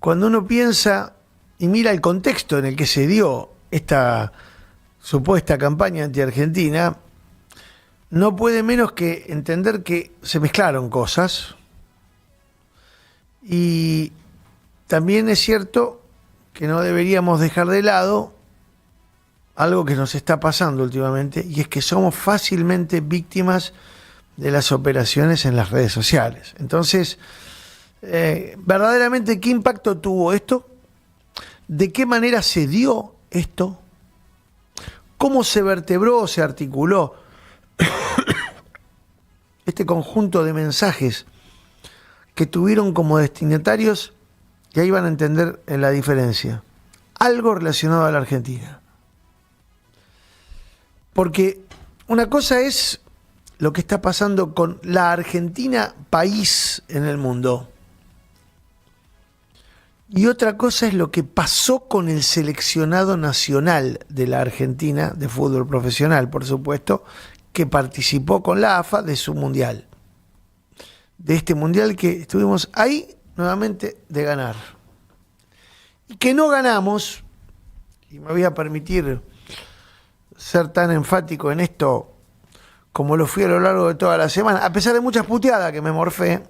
cuando uno piensa y mira el contexto en el que se dio esta supuesta campaña anti-argentina, no puede menos que entender que se mezclaron cosas. Y también es cierto que no deberíamos dejar de lado algo que nos está pasando últimamente, y es que somos fácilmente víctimas de las operaciones en las redes sociales. Entonces, verdaderamente, ¿qué impacto tuvo esto? ¿De qué manera se dio esto? ¿Cómo se vertebró, se articuló este conjunto de mensajes que tuvieron como destinatarios, y ahí van a entender la diferencia, algo relacionado a la Argentina? Porque una cosa es lo que está pasando con la Argentina país en el mundo, y otra cosa es lo que pasó con el seleccionado nacional de la Argentina de fútbol profesional, por supuesto, que participó con la AFA de su mundial, de este mundial que estuvimos ahí nuevamente de ganar, y que no ganamos. Y me voy a permitir ser tan enfático en esto como lo fui a lo largo de toda la semana, a pesar de muchas puteadas que me morfé.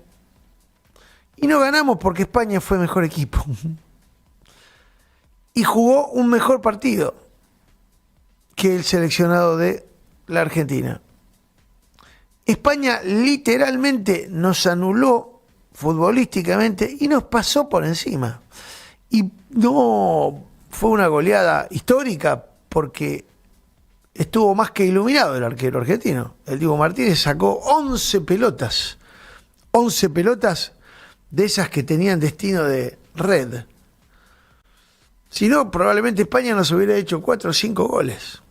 Y no ganamos porque España fue mejor equipo y jugó un mejor partido que el seleccionado de la Argentina. España literalmente nos anuló futbolísticamente y nos pasó por encima. Y no fue una goleada histórica porque estuvo más que iluminado el arquero argentino. El Diego Martínez sacó 11 pelotas. 11 pelotas de esas que tenían destino de red. Si no, probablemente España nos hubiera hecho 4 o 5 goles.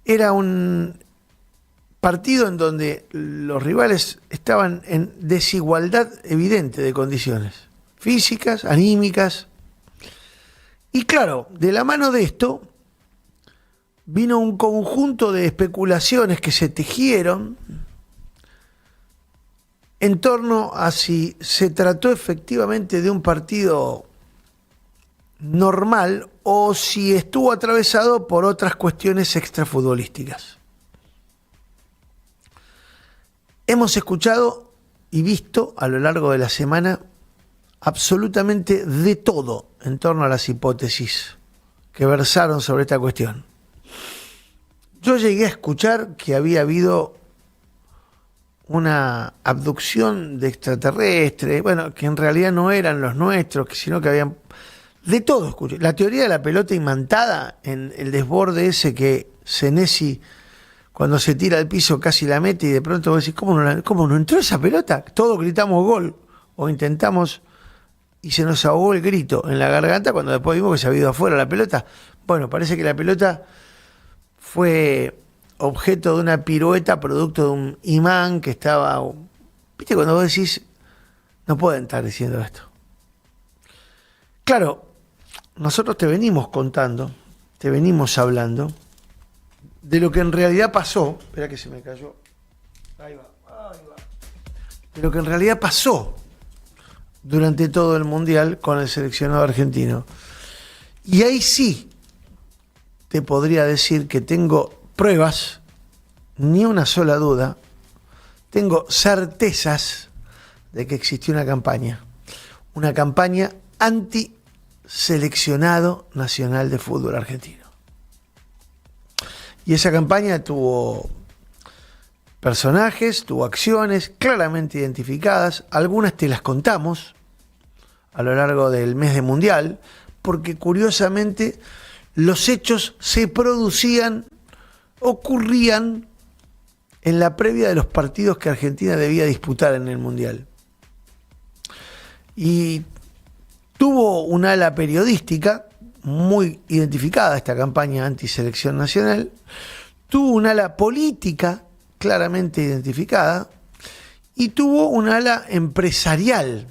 Era un partido en donde los rivales estaban en desigualdad evidente de condiciones físicas, anímicas. Y claro, de la mano de esto vino un conjunto de especulaciones que se tejieron en torno a si se trató efectivamente de un partido normal o si estuvo atravesado por otras cuestiones extrafutbolísticas. Hemos escuchado y visto a lo largo de la semana absolutamente de todo en torno a las hipótesis que versaron sobre esta cuestión. Yo llegué a escuchar que había habido una abducción de extraterrestres, bueno, que en realidad no eran los nuestros, sino que habían... De todo escuché. La teoría de la pelota imantada en el desborde ese que Senesi, cuando se tira al piso, casi la mete, y de pronto vos decís, ¿cómo no entró esa pelota? Todos gritamos gol, o intentamos, y se nos ahogó el grito en la garganta cuando después vimos que se había ido afuera la pelota. Bueno, parece que la pelota fue objeto de una pirueta producto de un imán que estaba... ¿Viste cuando vos decís, no pueden estar diciendo esto? Claro, nosotros te venimos contando, te venimos hablando de lo que en realidad pasó. Espera que se me cayó. Ahí va. De lo que en realidad pasó durante todo el Mundial con el seleccionado argentino. Y ahí sí te podría decir que tengo pruebas, ni una sola duda, tengo certezas de que existió una campaña anti-seleccionado nacional de fútbol argentino. Y esa campaña tuvo personajes, tuvo acciones claramente identificadas, algunas te las contamos a lo largo del mes de Mundial, porque curiosamente los hechos se ocurrían en la previa de los partidos que Argentina debía disputar en el Mundial. Y tuvo un ala periodística muy identificada esta campaña antiselección nacional, tuvo un ala política claramente identificada y tuvo un ala empresarial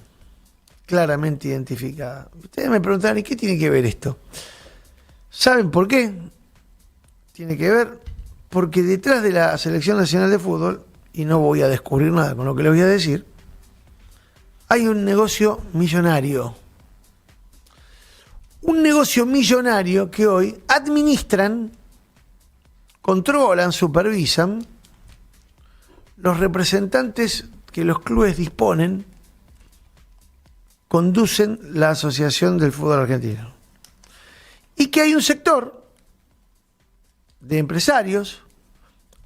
claramente identificada. Ustedes me preguntarán, ¿y qué tiene que ver esto? ¿Saben por qué? Tiene que ver porque detrás de la Selección Nacional de Fútbol, y no voy a descubrir nada con lo que les voy a decir, hay un negocio millonario. Un negocio millonario que hoy administran, controlan, supervisan los representantes que los clubes disponen, conducen la Asociación del Fútbol Argentino. Y que hay un sector de empresarios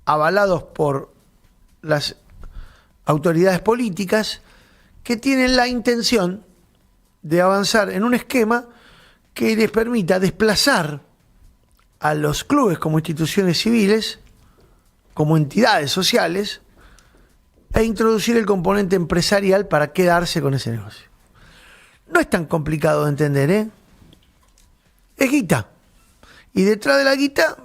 avalados por las autoridades políticas que tienen la intención de avanzar en un esquema que les permita desplazar a los clubes como instituciones civiles, como entidades sociales, e introducir el componente empresarial para quedarse con ese negocio. No es tan complicado de entender, ¿eh? Es guita. Y detrás de la guita,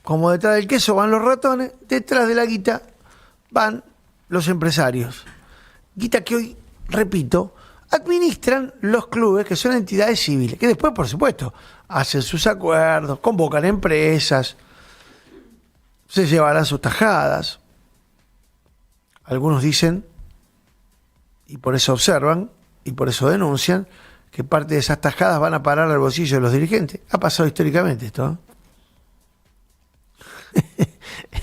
como detrás del queso van los ratones, detrás de la guita van los empresarios. Guita que hoy, repito, administran los clubes, que son entidades civiles, que después, por supuesto, hacen sus acuerdos, convocan empresas, se llevarán sus tajadas. Algunos dicen, y por eso observan, y por eso denuncian, que parte de esas tajadas van a parar al bolsillo de los dirigentes. Ha pasado históricamente esto, ¿eh?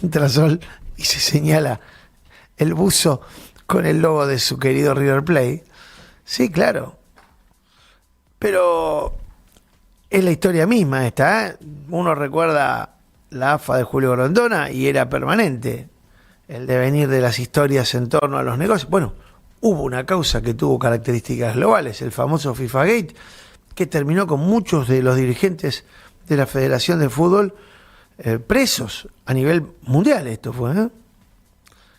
Entra Sol y se señala el buzo con el logo de su querido River Plate. Sí, claro. Pero es la historia misma esta, ¿eh? Uno recuerda la AFA de Julio Grondona y era permanente el devenir de las historias en torno a los negocios. Bueno, hubo una causa que tuvo características globales, el famoso FIFA Gate, que terminó con muchos de los dirigentes de la Federación de Fútbol presos a nivel mundial. Esto fue, ¿eh?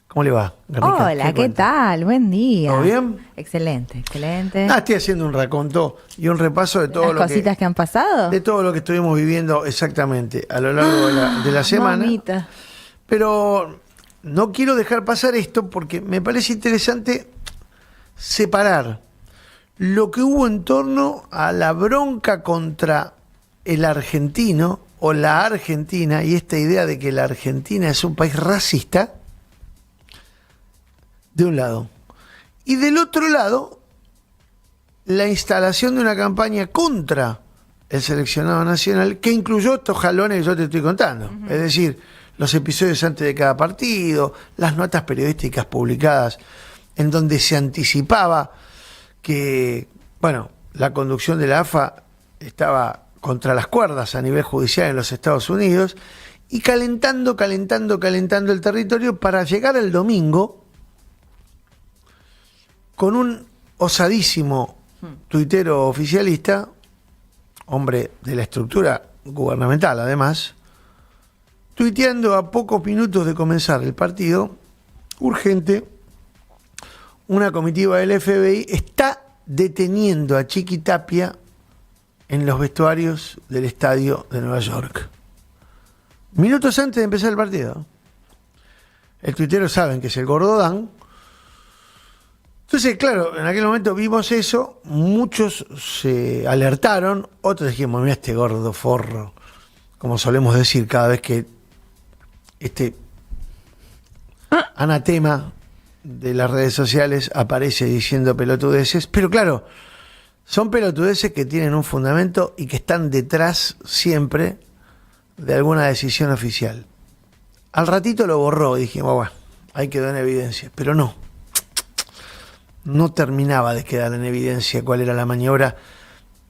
¿Cómo le va, Garnica? Hola, ¿qué tal? Buen día. ¿Todo bien? Excelente, excelente. Estoy haciendo un raconto y un repaso de todo ¿Las cositas que han pasado? De todo lo que estuvimos viviendo exactamente a lo largo de la semana. Mamita. Pero no quiero dejar pasar esto porque me parece interesante separar lo que hubo en torno a la bronca contra el argentino o la Argentina y esta idea de que la Argentina es un país racista, de un lado. Y del otro lado, la instalación de una campaña contra el seleccionado nacional que incluyó estos jalones que yo te estoy contando. Uh-huh. Es decir, los episodios antes de cada partido, las notas periodísticas publicadas en donde se anticipaba que, bueno, la conducción de la AFA estaba contra las cuerdas a nivel judicial en los Estados Unidos y calentando el territorio para llegar el domingo con un osadísimo tuitero oficialista, hombre de la estructura gubernamental además, tuiteando a pocos minutos de comenzar el partido: urgente, una comitiva del FBI está deteniendo a Chiqui Tapia en los vestuarios del estadio de Nueva York. Minutos antes de empezar el partido. El tuitero saben que es el Gordo Dan. Entonces, claro, en aquel momento vimos eso, muchos se alertaron, otros dijimos, mira este gordo forro, como solemos decir cada vez que este anatema de las redes sociales aparece diciendo pelotudeces, pero claro, son pelotudeces que tienen un fundamento y que están detrás siempre de alguna decisión oficial. Al ratito lo borró y dijimos, bueno, ahí quedó en evidencia, pero no terminaba de quedar en evidencia cuál era la maniobra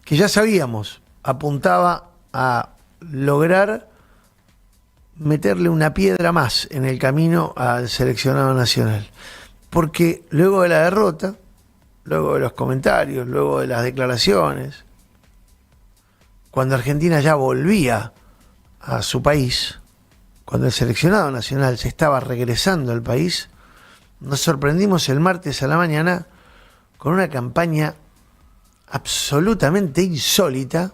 que ya sabíamos, apuntaba a lograr meterle una piedra más en el camino al seleccionado nacional. Porque luego de la derrota, luego de los comentarios, luego de las declaraciones, cuando Argentina ya volvía a su país, cuando el seleccionado nacional se estaba regresando al país, nos sorprendimos el martes a la mañana con una campaña absolutamente insólita,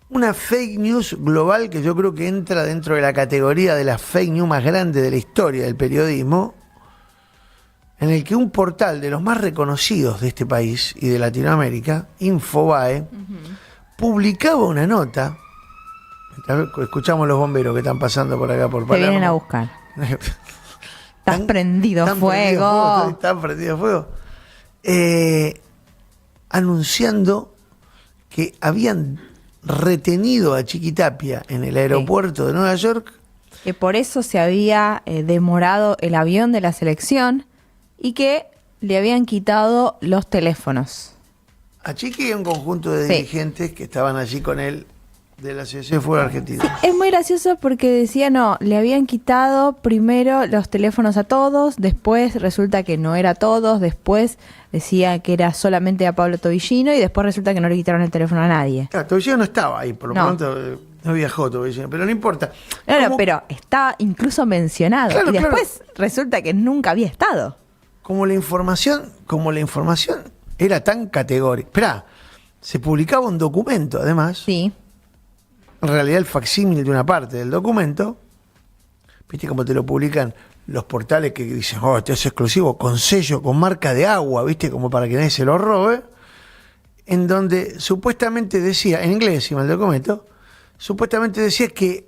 una fake news global que yo creo que entra dentro de la categoría de la fake news más grande de la historia del periodismo, en el que un portal de los más reconocidos de este país y de Latinoamérica, Infobae, publicaba una nota. Escuchamos los bomberos que están pasando por acá por Palermo. Te vienen a buscar. Estás prendido fuego. Estás prendido fuego. anunciando que habían retenido a Chiquitapia en el aeropuerto de Nueva York. Que por eso se había demorado el avión de la selección y que le habían quitado los teléfonos. A Chiqui y a un conjunto de Sí. dirigentes que estaban allí con él de la Asociación de Fútbol Argentino. Es muy gracioso porque decía, no, le habían quitado primero los teléfonos a todos, después resulta que no era a todos, después decía que era solamente a Pablo Tobillino y después resulta que no le quitaron el teléfono a nadie. Claro, Tobillino no estaba ahí, por lo No. pronto no viajó Tobillino, pero no importa. No, Como- pero estaba incluso mencionado Claro, y después resulta que nunca había estado. Como la información era tan categórica. Esperá, se publicaba un documento, además, Sí, en realidad el facsímil de una parte del documento, viste cómo te lo publican los portales que dicen, oh, este es exclusivo, con sello, con marca de agua, viste, como para que nadie se lo robe, en donde supuestamente decía, en inglés encima el documento, supuestamente decía que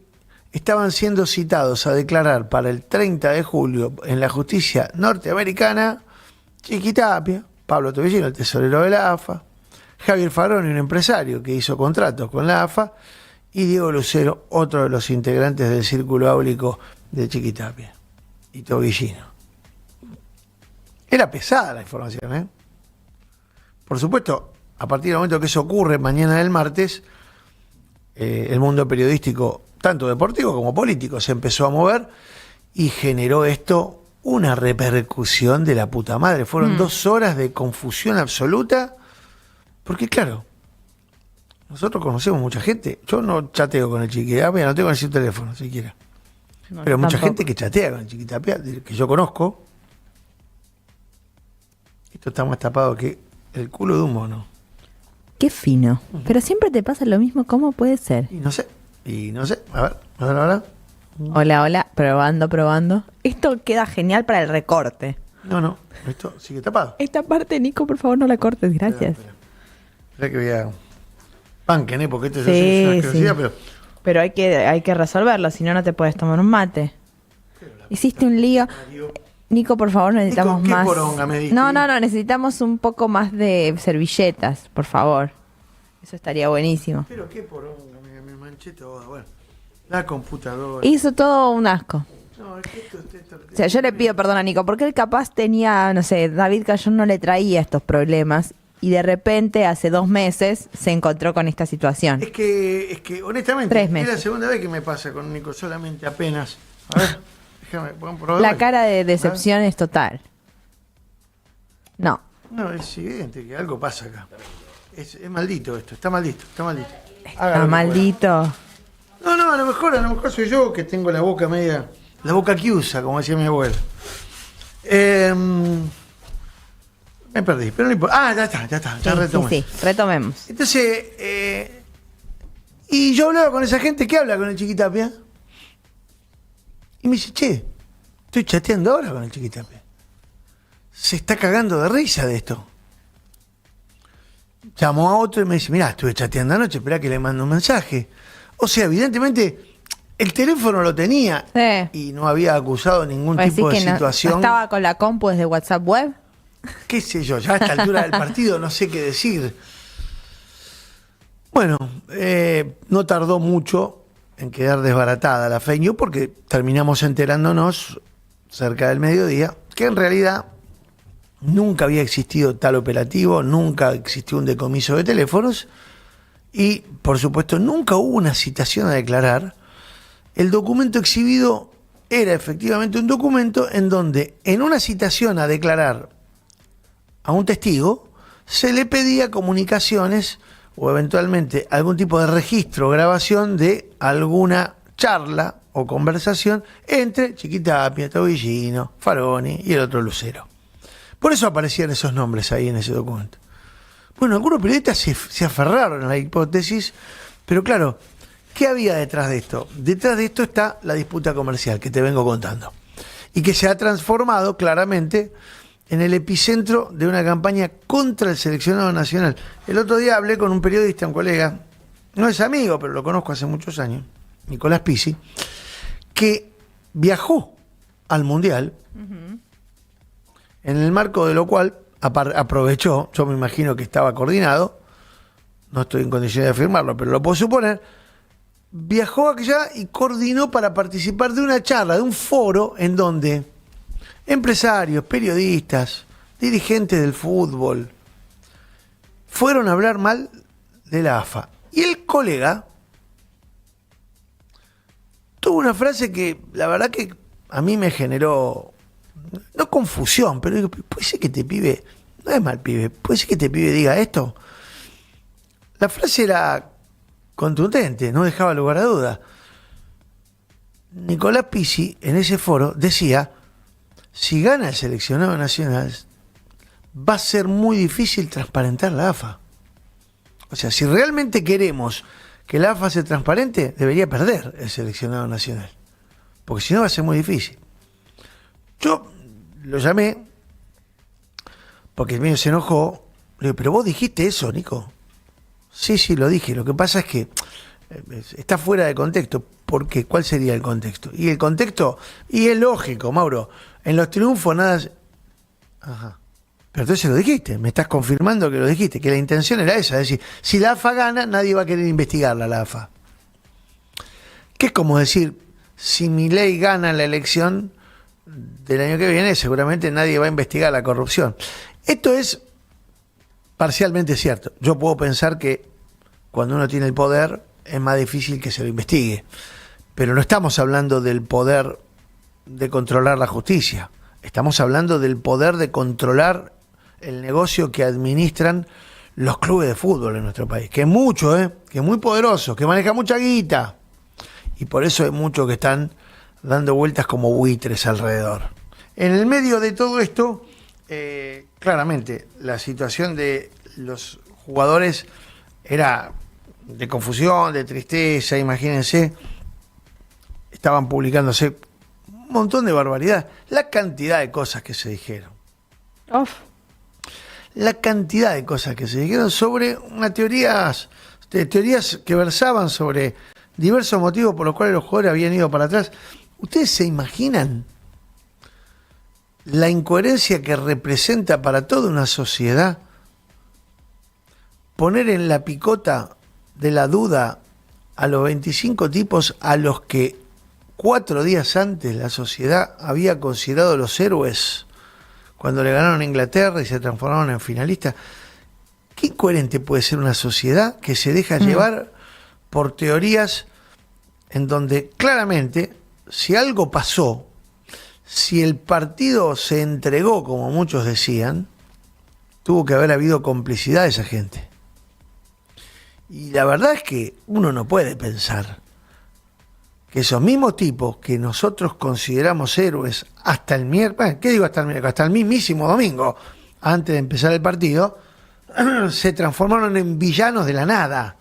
estaban siendo citados a declarar para el 30 de julio en la justicia norteamericana Chiquitapia, Pablo Tobillino, el tesorero de la AFA, Javier Faroni, un empresario que hizo contratos con la AFA, y Diego Lucero, otro de los integrantes del círculo áulico de Chiquitapia y Tobillino. Era pesada la información, ¿eh? Por supuesto, a partir del momento que eso ocurre mañana del martes, el mundo periodístico, tanto deportivo como político, se empezó a mover y generó esto una repercusión de la puta madre. Fueron 2 horas de confusión absoluta, porque claro, nosotros conocemos mucha gente. Yo no chateo con el Chiquitapia, no tengo ni su teléfono siquiera. no, Pero mucha tampoco. gente que chatea con el Chiquitapia, que yo conozco. Esto está más tapado que el culo de un mono. Qué fino. Pero siempre te pasa lo mismo, ¿cómo puede ser? Y no sé. A ver, ahora. Hola, hola, probando. Esto queda genial para el recorte. No, esto sigue tapado. Esta parte, Nico, por favor, no la cortes, gracias. Espera que voy a... Banquen, porque esto Sí, es una asquerosidad, sí. pero... Pero hay que resolverlo, si no, no te puedes tomar un mate. Hiciste un lío. Nico, por favor, necesitamos ¿qué más. poronga me diste? No, necesitamos un poco más de servilletas, por favor. Eso estaría buenísimo. Pero qué poronga, me manché todo. Bueno, la computadora. Hizo todo un asco. No, es que esto... O sea, yo le pido perdón a Nico, porque él capaz tenía, no sé, David Cayón no le traía estos problemas y de repente hace 2 meses se encontró con esta situación. Es que honestamente, 3 es meses. la segunda vez que me pasa con Nico, solamente apenas. A ver, déjame, pon por La cara de decepción es total. No. No, es evidente que algo pasa acá. Es maldito esto, está maldito. Haga lo Está que maldito. pueda. No, a lo mejor soy yo que tengo la boca media, la boca que usa, como decía mi abuela. Me perdí, pero no importa. Ya está, ya retomé. Sí, retomemos. Entonces, y yo hablaba con esa gente que habla con el Chiquitapia. Y me dice, che, estoy chateando ahora con el Chiquitapia. Se está cagando de risa de esto. Llamó a otro y me dice, mirá, estuve chateando anoche, esperá que le mando un mensaje. O sea, evidentemente, el teléfono lo tenía Sí. y no había acusado ningún ¿Vos tipo de decís que situación. no estaba con la compu desde WhatsApp web? Qué sé yo, ya a esta altura del partido no sé qué decir. Bueno, no tardó mucho en quedar desbaratada la fake news porque terminamos enterándonos cerca del mediodía que en realidad nunca había existido tal operativo, nunca existió un decomiso de teléfonos y, por supuesto, nunca hubo una citación a declarar. El documento exhibido era efectivamente un documento en donde en una citación a declarar a un testigo se le pedía comunicaciones o eventualmente algún tipo de registro o grabación de alguna charla o conversación entre Chiquitapia, Tobillino, Faroni y el otro Lucero. Por eso aparecían esos nombres ahí en ese documento. Bueno, algunos periodistas se aferraron a la hipótesis, pero claro, ¿qué había detrás de esto? Detrás de esto está la disputa comercial que te vengo contando y que se ha transformado claramente en el epicentro de una campaña contra el seleccionado nacional. El otro día hablé con un periodista, un colega, no es amigo, pero lo conozco hace muchos años, Nicolás Pizzi, que viajó al Mundial, en el marco de lo cual aprovechó, yo me imagino que estaba coordinado, no estoy en condiciones de afirmarlo, pero lo puedo suponer, viajó allá y coordinó para participar de una charla, de un foro en donde empresarios, periodistas, dirigentes del fútbol fueron a hablar mal de la AFA. Y el colega tuvo una frase que la verdad que a mí me generó, no confusión, pero digo, puede ser que este pibe, no es mal pibe, puede ser que este pibe diga esto. La frase era contundente, no dejaba lugar a duda. Nicolás Pizzi en ese foro decía, si gana el seleccionado nacional, va a ser muy difícil transparentar la AFA. O sea, si realmente queremos que la AFA sea transparente, debería perder el seleccionado nacional. Porque si no va a ser muy difícil. Yo lo llamé porque el mío se enojó. Le digo, pero vos dijiste eso, Nico. Sí, lo dije. Lo que pasa es que está fuera de contexto. ¿Por qué? ¿Cuál sería el contexto? Y el contexto, y es lógico, Mauro, en los triunfos nada... Ajá. Pero entonces lo dijiste, me estás confirmando que lo dijiste, que la intención era esa, es decir, si la AFA gana, nadie va a querer investigarla, la AFA. Que es como decir, si Milei gana la elección del año que viene, seguramente nadie va a investigar la corrupción. Esto es parcialmente cierto. Yo puedo pensar que cuando uno tiene el poder es más difícil que se lo investigue, pero no estamos hablando del poder de controlar la justicia, estamos hablando del poder de controlar el negocio que administran los clubes de fútbol en nuestro país, que es mucho, que es muy poderoso, que maneja mucha guita, y por eso hay muchos que están dando vueltas como buitres alrededor. En el medio de todo esto, claramente, la situación de los jugadores era de confusión, de tristeza, imagínense, estaban publicándose un montón de barbaridades, la cantidad de cosas que se dijeron. La cantidad de cosas que se dijeron sobre unas teorías que versaban sobre diversos motivos por los cuales los jugadores habían ido para atrás. ¿Ustedes se imaginan la incoherencia que representa para toda una sociedad poner en la picota de la duda a los 25 tipos a los que 4 días antes la sociedad había considerado los héroes cuando le ganaron a Inglaterra y se transformaron en finalistas? ¿Qué incoherente puede ser una sociedad que se deja llevar por teorías en donde claramente, si algo pasó, si el partido se entregó, como muchos decían, tuvo que haber habido complicidad de esa gente? Y la verdad es que uno no puede pensar que esos mismos tipos que nosotros consideramos héroes hasta el miércoles, ¿qué digo hasta el miércoles? Hasta el mismísimo domingo, antes de empezar el partido, se transformaron en villanos de la nada,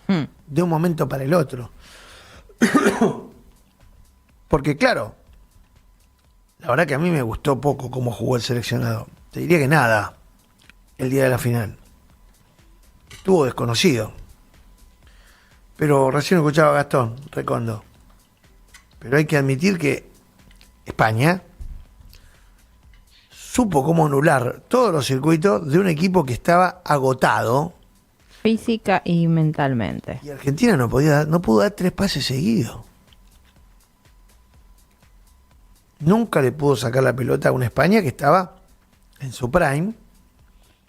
de un momento para el otro. Porque claro, la verdad que a mí me gustó poco cómo jugó el seleccionado. Te diría que nada, el día de la final. Estuvo desconocido. Pero recién escuchaba a Gastón Recondo. Pero hay que admitir que España supo cómo anular todos los circuitos de un equipo que estaba agotado. Física y mentalmente. Y Argentina no pudo dar 3 pases seguidos. Nunca le pudo sacar la pelota a una España que estaba en su prime.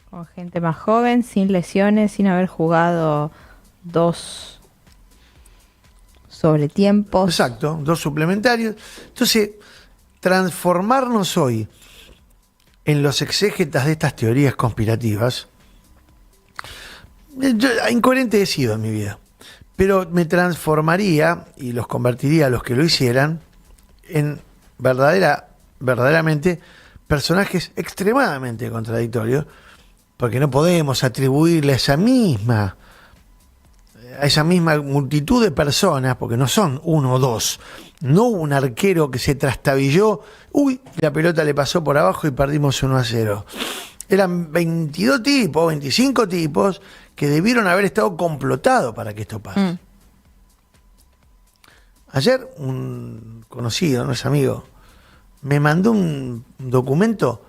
Con gente más joven, sin lesiones, sin haber jugado 2 sobretiempos. Exacto, 2 suplementarios. Entonces, transformarnos hoy en los exégetas de estas teorías conspirativas, yo incoherente he sido en mi vida, pero me transformaría y los convertiría a los que lo hicieran en verdaderamente personajes extremadamente contradictorios, porque no podemos atribuirle a esa misma multitud de personas, porque no son 1 o 2, no hubo un arquero que se trastabilló, la pelota le pasó por abajo y perdimos 1-0. Eran 22 tipos, 25 tipos que debieron haber estado complotados para que esto pase. Ayer un conocido, no es amigo, me mandó un documento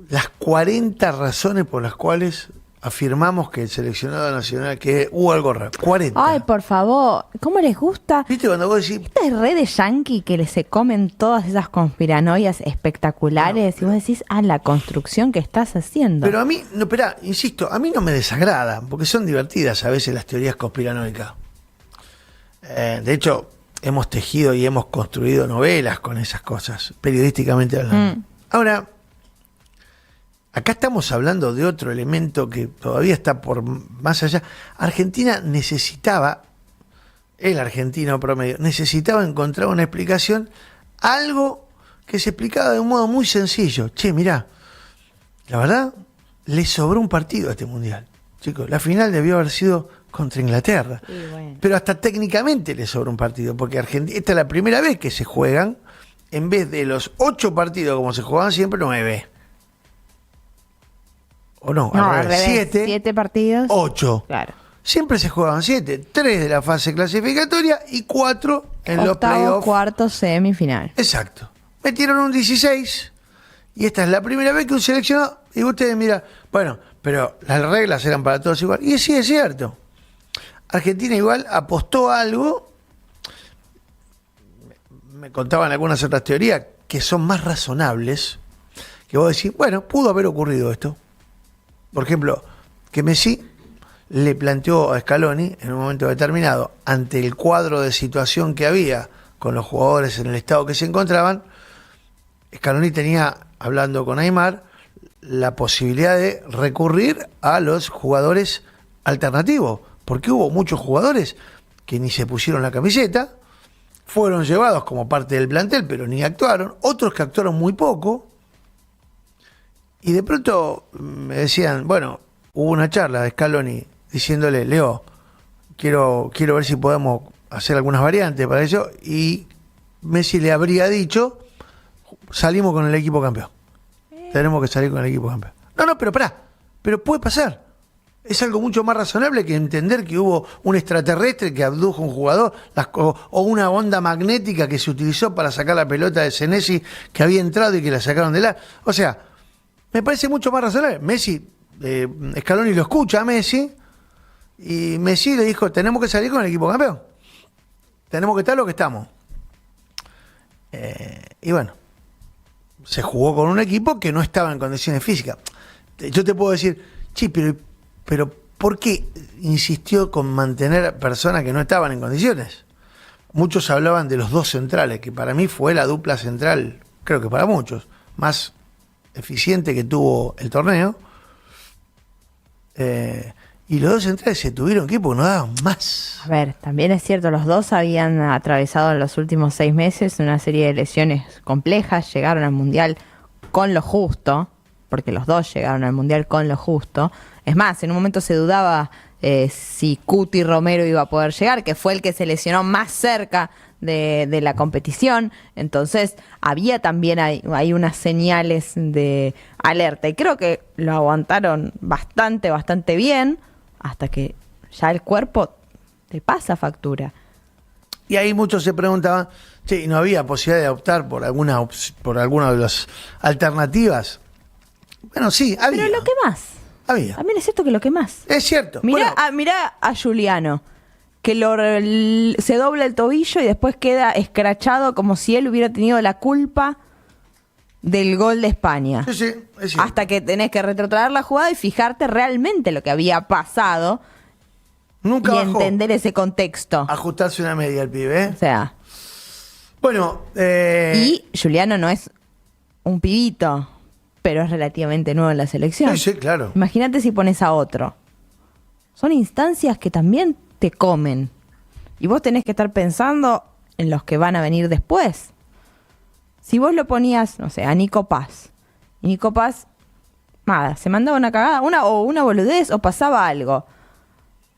las 40 razones por las cuales afirmamos que el seleccionado nacional, que hubo algo raro. 40. Ay, por favor, ¿cómo les gusta? ¿Viste cuando vos decís? Esta es red de yankee que se comen todas esas conspiranoias espectaculares y vos decís, la construcción que estás haciendo. Pero a mí, no, espera, insisto, a mí no me desagrada, porque son divertidas a veces las teorías conspiranoicas. De hecho, hemos tejido y hemos construido novelas con esas cosas, periodísticamente hablando. Ahora, acá estamos hablando de otro elemento que todavía está por más allá. Argentina necesitaba, el argentino promedio, necesitaba encontrar una explicación, algo que se explicaba de un modo muy sencillo. Che, mirá, la verdad, le sobró un partido a este mundial. Chicos, la final debió haber sido contra Inglaterra. Bueno. Pero hasta técnicamente le sobró un partido, porque esta es la primera vez que se juegan, en vez de los 8 partidos como se jugaban siempre, 9. O no, al revés, 7 partidos. 8. Claro. Siempre se jugaban 7, 3 de la fase clasificatoria y 4 en los Octavo, playoffs. cuarto, semifinal. Exacto. Metieron un 16 y esta es la primera vez que un seleccionado, y ustedes miran, bueno, pero las reglas eran para todos igual. Y sí, es cierto. Argentina igual apostó a algo, me contaban algunas otras teorías que son más razonables, que vos decís, bueno, pudo haber ocurrido esto. Por ejemplo, que Messi le planteó a Scaloni en un momento determinado, ante el cuadro de situación que había con los jugadores en el estado que se encontraban, Scaloni tenía, hablando con Aimar, la posibilidad de recurrir a los jugadores alternativos, porque hubo muchos jugadores que ni se pusieron la camiseta, fueron llevados como parte del plantel, pero ni actuaron, otros que actuaron muy poco, y de pronto me decían, bueno, hubo una charla de Scaloni diciéndole, Leo, quiero ver si podemos hacer algunas variantes para eso, y Messi le habría dicho, salimos con el equipo campeón. Tenemos que salir con el equipo campeón. No, pero pará, pero puede pasar. Es algo mucho más razonable que entender que hubo un extraterrestre que abdujo a un jugador o una onda magnética que se utilizó para sacar la pelota de Senesi que había entrado y que la sacaron de la... O sea, me parece mucho más razonable. Messi, Scaloni lo escucha a Messi y Messi le dijo, tenemos que salir con el equipo campeón. Tenemos que estar lo que estamos. Y bueno, se jugó con un equipo que no estaba en condiciones físicas. Yo te puedo decir, sí, pero ¿por qué insistió con mantener personas que no estaban en condiciones? Muchos hablaban de los 2 centrales, que para mí fue la dupla central, creo que para muchos, más eficiente que tuvo el torneo. Y los 2 centrales se tuvieron que ir porque no daban más. A ver, también es cierto, los dos habían atravesado en los últimos 6 meses una serie de lesiones complejas, llegaron al Mundial con lo justo, porque los dos llegaron al Mundial con lo justo. Es más, en un momento se dudaba si Cuti Romero iba a poder llegar, que fue el que se lesionó más cerca de la competición. Entonces había también hay unas señales de alerta y creo que lo aguantaron bastante bien hasta que ya el cuerpo te pasa factura. Y ahí muchos se preguntaban, ¿no había posibilidad de optar por alguna de las alternativas? Bueno, sí, había. Pero lo que más. Había. También es cierto que lo que más. Es cierto. Mirá a Juliano, que se dobla el tobillo y después queda escrachado como si él hubiera tenido la culpa del gol de España. Sí, es cierto. Hasta que tenés que retrotraer la jugada y fijarte realmente lo que había pasado. Nunca y bajó. Entender ese contexto. Ajustarse una media al pibe, ¿eh? O sea. Bueno. Y Juliano no es un pibito, pero es relativamente nuevo en la selección. Sí, claro. Imagínate si pones a otro. Son instancias que también te comen. Y vos tenés que estar pensando en los que van a venir después. Si vos lo ponías, no sé, a Nico Paz. Y Nico Paz, nada, se mandaba una cagada, una boludez o pasaba algo.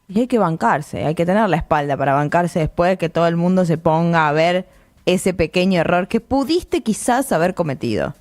Y hay que bancarse, hay que tener la espalda para bancarse después de que todo el mundo se ponga a ver ese pequeño error que pudiste quizás haber cometido.